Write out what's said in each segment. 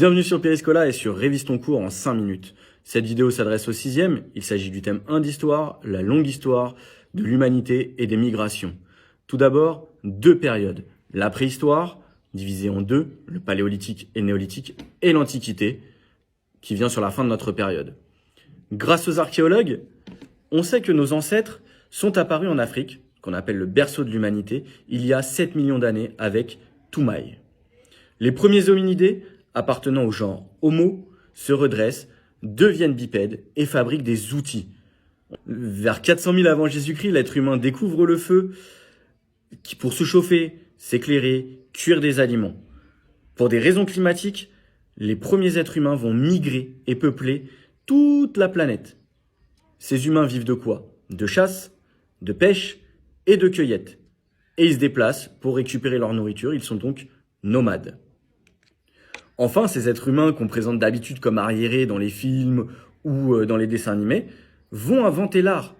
Bienvenue sur Périscola et sur Révise ton cours en 5 minutes. Cette vidéo s'adresse au 6e, il s'agit du thème 1 d'histoire, la longue histoire de l'humanité et des migrations. Tout d'abord, 2 périodes. La préhistoire, divisée en 2, le paléolithique et le néolithique, et l'antiquité, qui vient sur la fin de notre période. Grâce aux archéologues, on sait que nos ancêtres sont apparus en Afrique, qu'on appelle le berceau de l'humanité, il y a 7 millions d'années avec Toumaï. Les premiers hominidés, appartenant au genre Homo, se redressent, deviennent bipèdes et fabriquent des outils. Vers 400 000 avant Jésus-Christ, l'être humain découvre le feu pour se chauffer, s'éclairer, cuire des aliments. Pour des raisons climatiques, les premiers êtres humains vont migrer et peupler toute la planète. Ces humains vivent de quoi? De chasse, de pêche et de cueillette. Et ils se déplacent pour récupérer leur nourriture, ils sont donc nomades. Enfin, ces êtres humains qu'on présente d'habitude comme arriérés dans les films ou dans les dessins animés, vont inventer l'art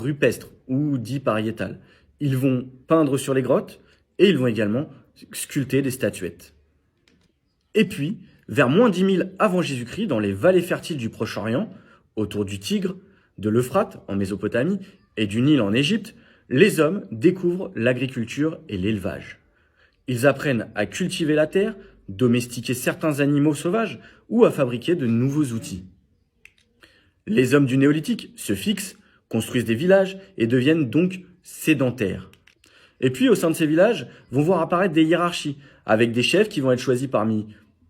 rupestre ou dit pariétal. Ils vont peindre sur les grottes et ils vont également sculpter des statuettes. Et puis, vers moins 10 000 avant Jésus-Christ, dans les vallées fertiles du Proche-Orient, autour du Tigre, de l'Euphrate en Mésopotamie et du Nil en Égypte, les hommes découvrent l'agriculture et l'élevage. Ils apprennent à cultiver la terre, domestiquer certains animaux sauvages ou à fabriquer de nouveaux outils. Les hommes du néolithique se fixent, construisent des villages et deviennent donc sédentaires. Et puis au sein de ces villages vont voir apparaître des hiérarchies avec des chefs qui vont être choisis parmi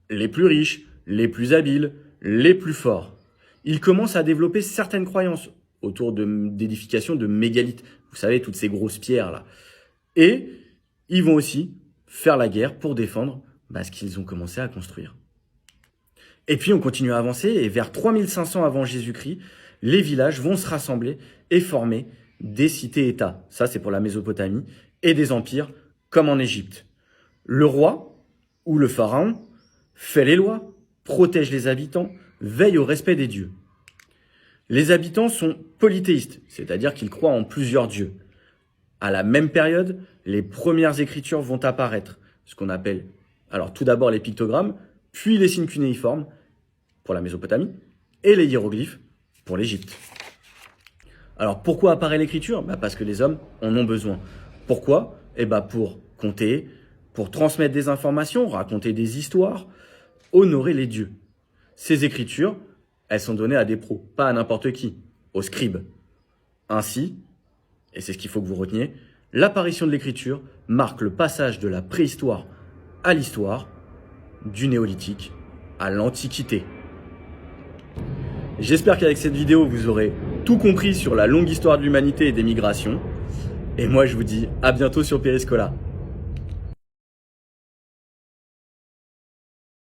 les plus riches, les plus habiles, les plus forts. Ils commencent à développer certaines croyances autour d'édification de mégalithes, vous savez, toutes ces grosses pierres là. Et ils vont aussi faire la guerre pour défendre ce qu'ils ont commencé à construire. Et puis on continue à avancer et vers 3500 avant Jésus-Christ, les villages vont se rassembler et former des cités-États. Ça c'est pour la Mésopotamie et des empires comme en Égypte. Le roi ou le pharaon fait les lois, protège les habitants, veille au respect des dieux. Les habitants sont polythéistes, c'est-à-dire qu'ils croient en plusieurs dieux. À la même période, les premières écritures vont apparaître, ce qu'on appelle alors tout d'abord les pictogrammes, puis les signes cunéiformes pour la Mésopotamie et les hiéroglyphes pour l'Égypte. Alors pourquoi apparaît l'écriture? Parce que les hommes en ont besoin. Pourquoi? Pour compter, pour transmettre des informations, raconter des histoires, honorer les dieux. Ces écritures, elles sont données à des pros, pas à n'importe qui, aux scribes. Ainsi, et c'est ce qu'il faut que vous reteniez, l'apparition de l'écriture marque le passage de la préhistoire à l'histoire, du néolithique à l'antiquité. J'espère qu'avec cette vidéo, vous aurez tout compris sur la longue histoire de l'humanité et des migrations. Et moi, je vous dis à bientôt sur Périscola.